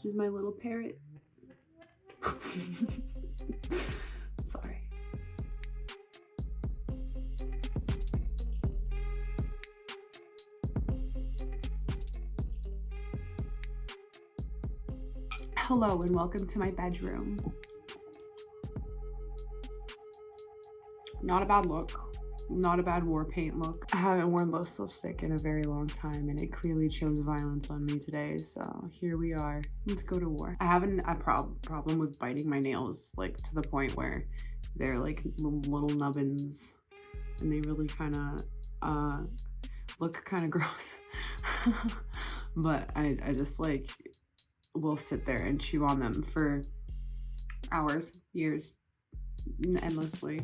She's my little parrot. Sorry. Hello and welcome to my bedroom. Not a bad look. Not a bad war paint look. I haven't worn loose lipstick in a very long time and it clearly chose violence on me today, so here we are. Let's go to war. I have a problem with biting my nails, like to the point where they're like little nubbins and they really kind of look kind of gross. But I just like will sit there and chew on them for hours, years, endlessly.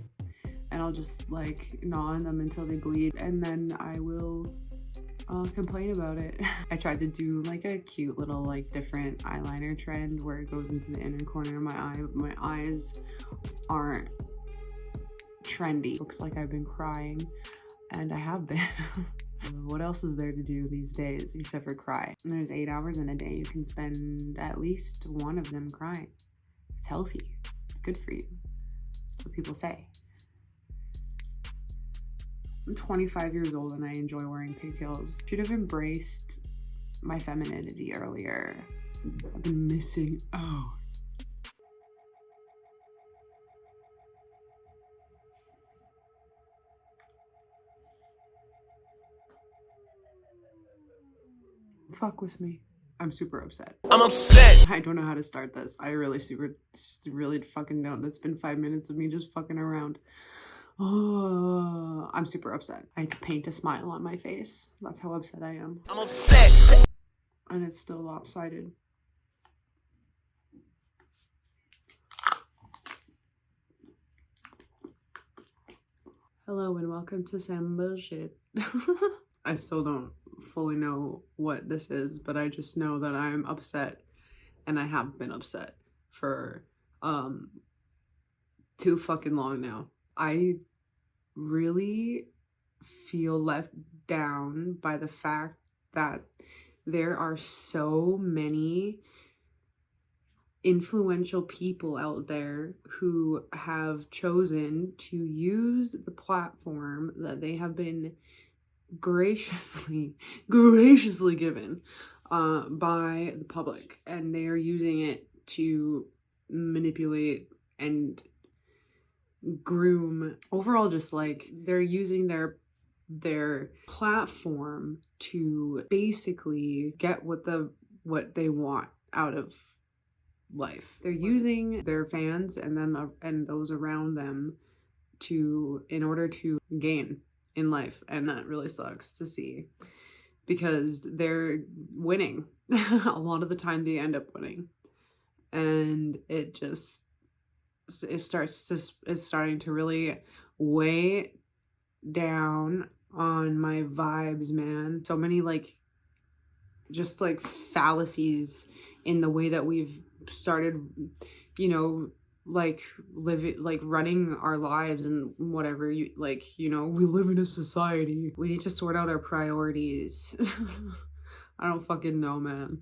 And I'll just like gnaw on them until they bleed, and then I will complain about it. I tried to do like a cute little like different eyeliner trend where it goes into the inner corner of my eye, but my eyes aren't trendy. Looks like I've been crying, and I have been. What else is there to do these days except for cry? And there's 8 hours in a day. You can spend at least one of them crying. It's healthy. It's good for you. That's what people say. I'm 25 years old and I enjoy wearing pigtails. Should have embraced my femininity earlier. I've been missing out. Fuck with me. I'm super upset. I'm upset. I don't know how to start this. I really fucking don't. That's been 5 minutes of me just fucking around. Oh, I'm super upset. I had to paint a smile on my face. That's how upset I am. I'm upset. And it's still lopsided. Hello and welcome to some bullshit. I still don't fully know what this is, but I just know that I'm upset, and I have been upset for too fucking long now. I really feel left down by the fact that there are so many influential people out there who have chosen to use the platform that they have been graciously given by the public, and they are using it to manipulate and groom. Overall, just like they're using their platform to basically get what they want out of life. They're using their fans and them and those around them in order to gain in life, and that really sucks to see because they're winning. A lot of the time they end up winning, and it's starting to really weigh down on my vibes, man. So many like just like fallacies in the way that we've started, you know, like running our lives and whatever. You like, you know, we live in a society. We need to sort out our priorities. I don't fucking know, man.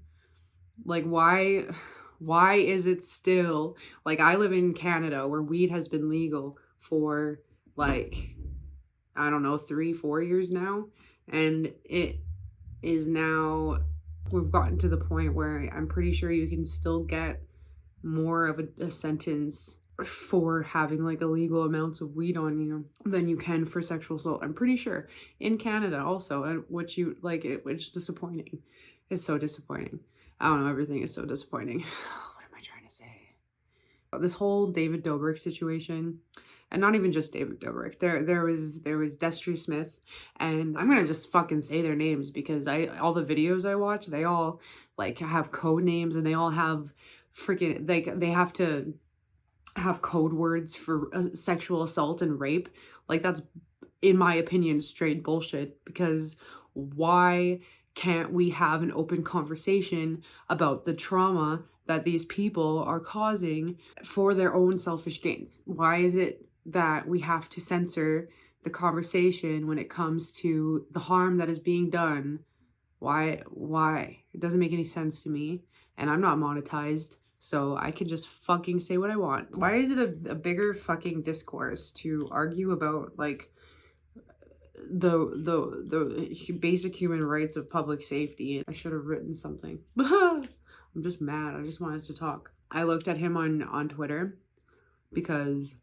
Like why is it still like, I live in Canada where weed has been legal for like, I don't know, 3-4 years now, and it is now, we've gotten to the point where I'm pretty sure you can still get more of a sentence for having like illegal amounts of weed on you than you can for sexual assault. I'm pretty sure in Canada also, and which you like, it's disappointing. It's so disappointing. I don't know, everything is so disappointing. What am I trying to say? This whole David Dobrik situation, and not even just David Dobrik. There was Jeffree Smith, and I'm gonna just fucking say their names because all the videos I watch, they all like have code names, and they all have freaking they have to have code words for sexual assault and rape. Like, that's, in my opinion, straight bullshit, because why can't we have an open conversation about the trauma that these people are causing for their own selfish gains? Why is it that we have to censor the conversation when it comes to the harm that is being done Why? It doesn't make any sense to me. And I'm not monetized, so I can just fucking say what I want. Why is it a bigger fucking discourse to argue about like the basic human rights of public safety? I should have written something. I'm just mad. I just wanted to talk. I looked at him on Twitter because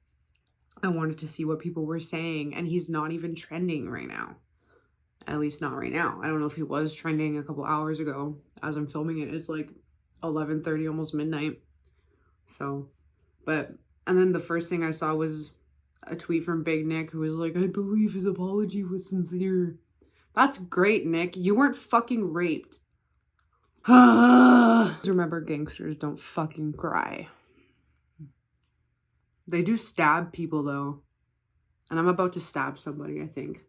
I wanted to see what people were saying, and he's not even trending right now. At least not right now. I don't know if he was trending a couple hours ago. As I'm filming it, it's like 11:30, almost midnight. So, and then the first thing I saw was a tweet from Big Nick who was like, I believe his apology was sincere. That's great, Nick. You weren't fucking raped. Remember, gangsters don't fucking cry. They do stab people though. And I'm about to stab somebody, I think.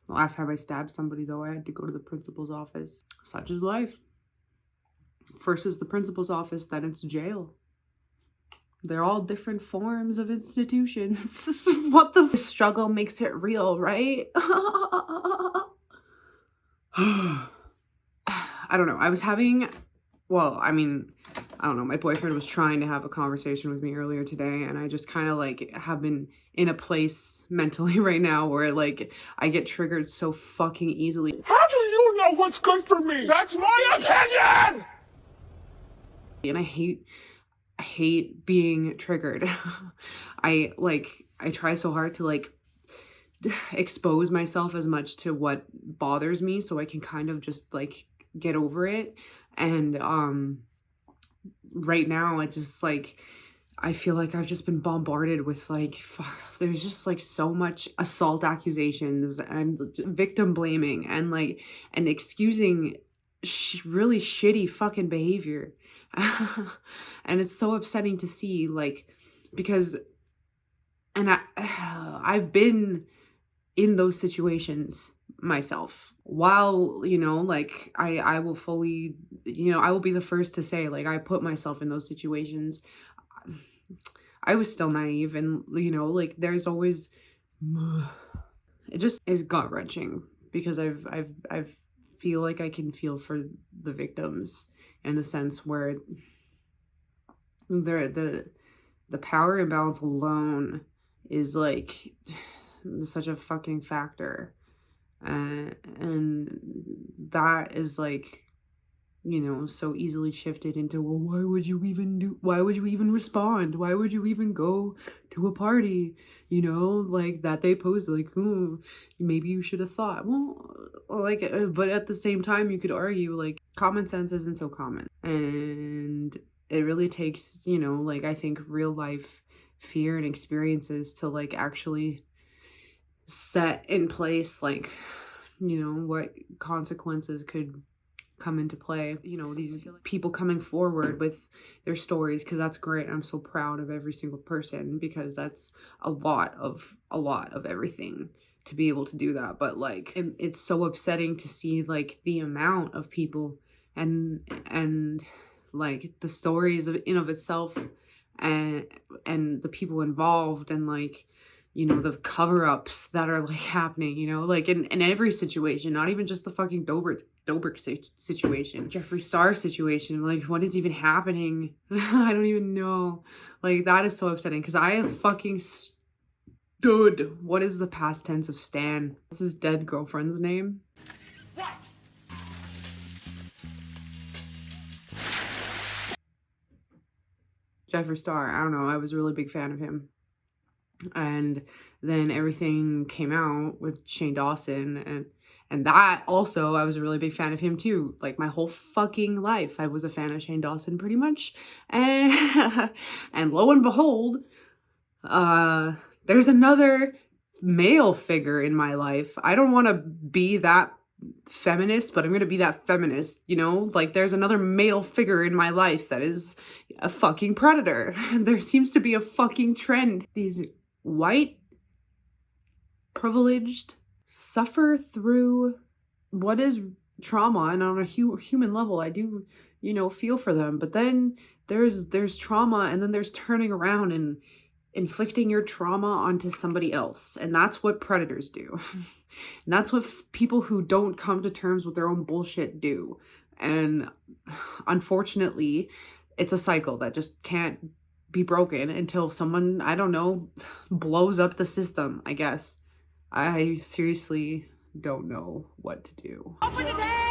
The last time I stabbed somebody though, I had to go to the principal's office. Such is life. First is the principal's office, then it's jail. They're all different forms of institutions. What the struggle makes it real, right? I don't know. I was having, well, I mean, I don't know. My boyfriend was trying to have a conversation with me earlier today, and I just kind of like have been in a place mentally right now where like I get triggered so fucking easily. How do you know what's good for me? That's my opinion! And I hate being triggered. I try so hard to like expose myself as much to what bothers me so I can kind of just like get over it. And right now I just like I feel like I've just been bombarded with like there's just like so much assault accusations and victim blaming and like and excusing really shitty fucking behavior. And it's so upsetting to see, like, because I've been in those situations myself. While, you know, like I will fully, you know, I will be the first to say like I put myself in those situations. I was still naive, and you know, like there's always it just is gut-wrenching because I feel like I can feel for the victims in the sense where the power imbalance alone is like such a fucking factor, and that is like, you know, so easily shifted into, well, why would you even respond, why would you even go to a party, you know, like that they posed like, oh, maybe you should have thought, well, like, but at the same time you could argue like common sense isn't so common, and it really takes, you know, like I think real life fear and experiences to like actually set in place like, you know, what consequences could come into play. You know, these people coming forward with their stories, because that's great. I'm so proud of every single person because that's a lot of everything to be able to do that. But like it's so upsetting to see like the amount of people and like the stories of in of itself and the people involved, and like, you know, the cover-ups that are like happening, you know, like in every situation, not even just the fucking Dobrik situation, Jeffree Star situation, like what is even happening? I don't even know. Like that is so upsetting because I fucking stood. What is the past tense of Stan? What's his dead girlfriend's name? What? Jeffree Star. I don't know. I was a really big fan of him. And then everything came out with Shane Dawson, and that also, I was a really big fan of him too. Like my whole fucking life, I was a fan of Shane Dawson pretty much. And and lo and behold, there's another male figure in my life. I don't want to be that feminist, but I'm gonna be that feminist, you know? Like there's another male figure in my life that is a fucking predator. There seems to be a fucking trend. These white privileged suffer through what is trauma, and on a human level I do, you know, feel for them, but then there's trauma, and then there's turning around and inflicting your trauma onto somebody else, and that's what predators do. And that's what people who don't come to terms with their own bullshit do. And unfortunately, it's a cycle that just can't be broken until someone, I don't know, blows up the system, I guess. I seriously don't know what to do.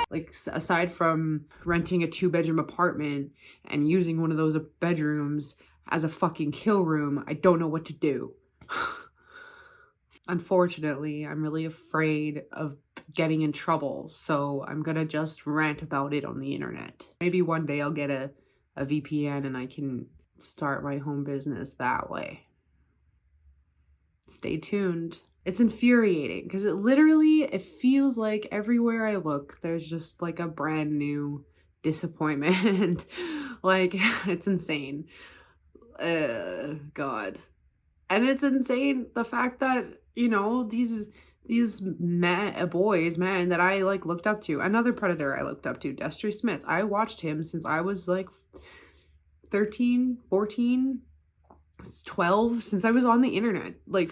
Like, aside from renting a 2-bedroom apartment and using one of those bedrooms as a fucking kill room, I don't know what to do. Unfortunately, I'm really afraid of getting in trouble, so I'm gonna just rant about it on the internet. Maybe one day I'll get a VPN and I can start my home business that way. Stay tuned. It's infuriating because it feels like everywhere I look, there's just like a brand new disappointment. Like, it's insane. God. And it's insane the fact that, you know, these boys that I like looked up to. Another predator I looked up to, Jeffree Smith. I watched him since I was like 13, 14, 12, since I was on the internet. Like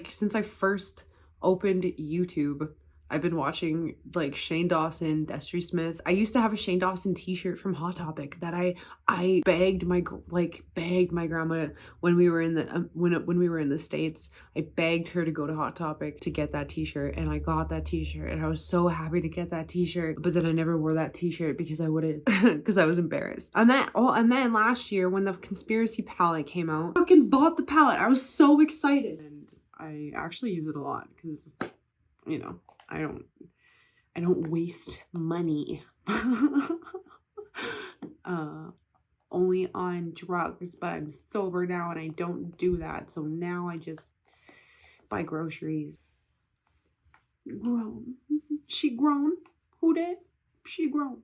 since I first opened YouTube, I've been watching like Shane Dawson, Jeffree Smith. I used to have a Shane Dawson t-shirt from Hot Topic that I begged my grandma when we were in the when we were in the States. I begged her to go to Hot Topic to get that t-shirt, and I got that t-shirt, and I was so happy to get that t-shirt. But then I never wore that t-shirt because I wouldn't because I was embarrassed. And then last year when the conspiracy palette came out, I fucking bought the palette. I was so excited, and I actually use it a lot because, you know, I don't waste money. Only on drugs, but I'm sober now and I don't do that. So now I just buy groceries. Grown. She grown. Who did? She grown.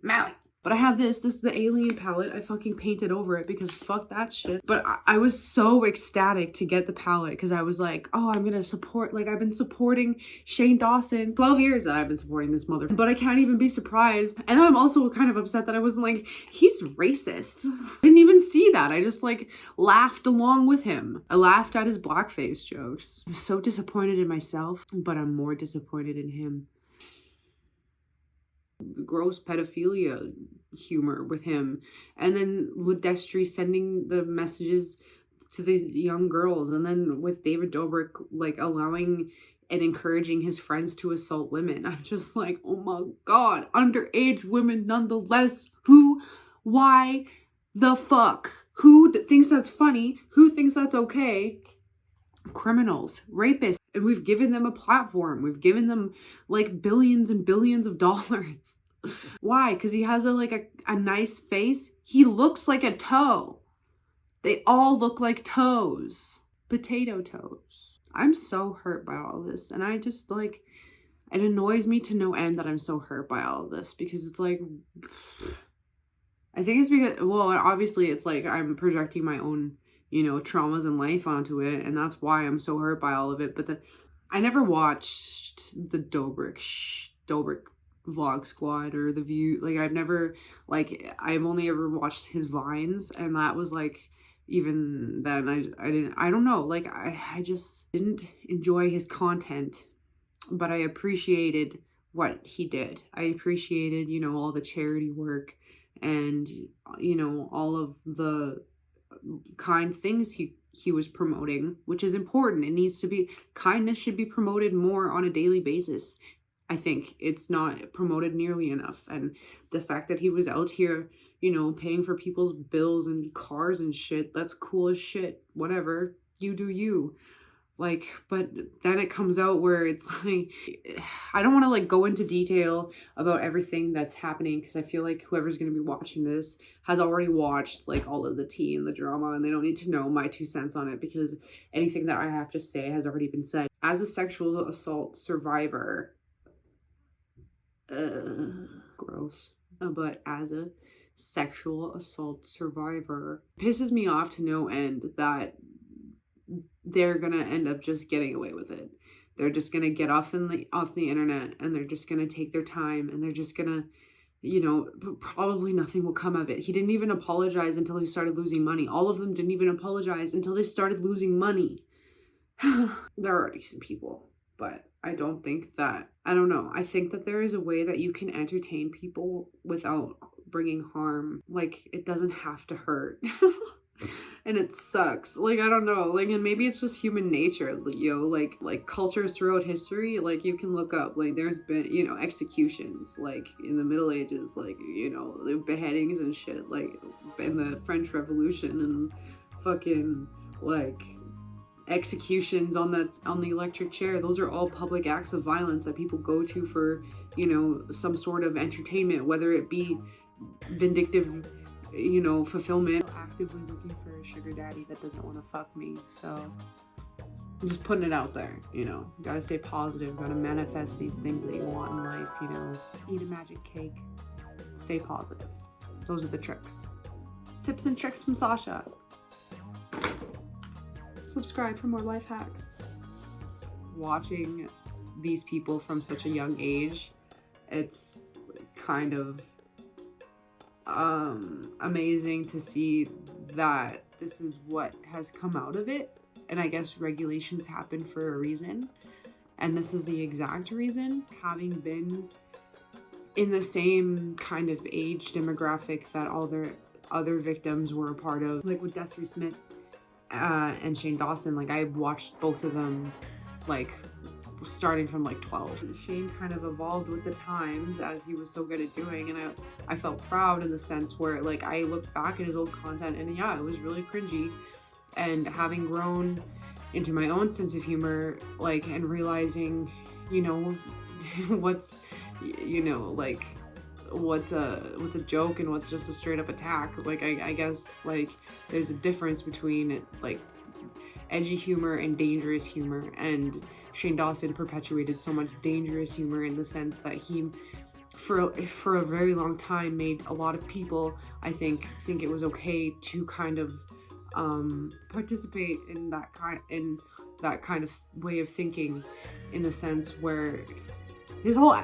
Mally. But I have this is the alien palette. I fucking painted over it because fuck that shit. But I was so ecstatic to get the palette because I was like, oh, I'm gonna support, like, I've been supporting Shane Dawson. 12 years that I've been supporting this mother. But I can't even be surprised. And I'm also kind of upset that I wasn't like, he's racist. I didn't even see that. I just like laughed along with him. I laughed at his blackface jokes. I'm so disappointed in myself, but I'm more disappointed in him. The gross pedophilia humor with him, and then with Jeffree sending the messages to the young girls, and then with David Dobrik like allowing and encouraging his friends to assault women. I'm just like, oh my god, underage women nonetheless. Why the fuck? Who thinks that's funny? Who thinks that's okay? Criminals, rapists. And we've given them a platform. We've given them like billions and billions of dollars. Why? Because he has a nice face. He looks like a toe. They all look like toes. Potato toes. I'm so hurt by all this. And I just like, it annoys me to no end that I'm so hurt by all of this. Because it's like, I think it's because, well, obviously it's like I'm projecting my own, you know, traumas in life onto it, and that's why I'm so hurt by all of it. But I never watched the Dobrik Vlog Squad or The View. Like, I've only ever watched his Vines, and that was like, even then I don't know, like I just didn't enjoy his content, but I appreciated what he did. I appreciated, you know, all the charity work and, you know, all of the kind things he was promoting, which is important. It needs to be, kindness should be promoted more on a daily basis. I think it's not promoted nearly enough. And the fact that he was out here, you know, paying for people's bills and cars and shit, that's cool as shit. Whatever, you do you. Like, but then it comes out where it's like, I don't want to like go into detail about everything that's happening because I feel like whoever's going to be watching this has already watched like all of the tea and the drama, and they don't need to know my 2 cents on it because anything that I have to say has already been said. As a sexual assault survivor, gross, but as a sexual assault survivor, it pisses me off to no end that they're gonna end up just getting away with it. They're just gonna get off the internet, and they're just gonna take their time, and they're just gonna, you know, probably nothing will come of it. He didn't even apologize until he started losing money. All of them didn't even apologize until they started losing money. There are decent people, but I don't think that, I don't know. I think that there is a way that you can entertain people without bringing harm. Like, it doesn't have to hurt. And it sucks. Like, I don't know. Like, and maybe it's just human nature, like cultures throughout history, like you can look up, like there's been, executions, like in the Middle Ages, like, the beheadings and shit, like in the French Revolution, and fucking like executions on the electric chair. Those are all public acts of violence that people go to for, some sort of entertainment, whether it be vindictive, fulfillment. Actively looking for a sugar daddy that doesn't want to fuck me. So I'm just putting it out there, gotta stay positive, gotta manifest these things that you want in life, eat a magic cake, stay positive. Those are the tricks. Tips and tricks from Sasha. Subscribe for more life hacks. Watching these people from such a young age, it's kind of amazing to see that this is what has come out of it. And I guess regulations happen for a reason, and this is the exact reason. Having been in the same kind of age demographic that all their other victims were a part of, like with Jeffree Smith and Shane Dawson, like I watched both of them like starting from like 12. Shane kind of evolved with the times, as he was so good at doing, and I felt proud in the sense where like I looked back at his old content and yeah, it was really cringy. And having grown into my own sense of humor, like, and realizing, what's, like what's a joke and what's just a straight up attack. Like I guess like there's a difference between like edgy humor and dangerous humor, and Shane Dawson perpetuated so much dangerous humor in the sense that he for a very long time made a lot of people, I think it was okay to kind of participate in that kind of way of thinking, in the sense where his whole,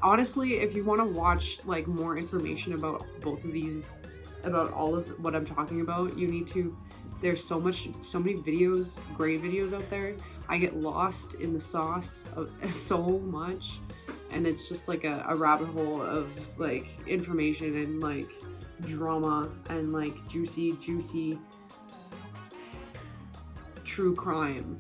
honestly, if you want to watch like more information about both of these, about all of what I'm talking about, you need to, there's so many videos, great videos out there. I get lost in the sauce of so much, and it's just like a rabbit hole of like information and like drama and like juicy true crime.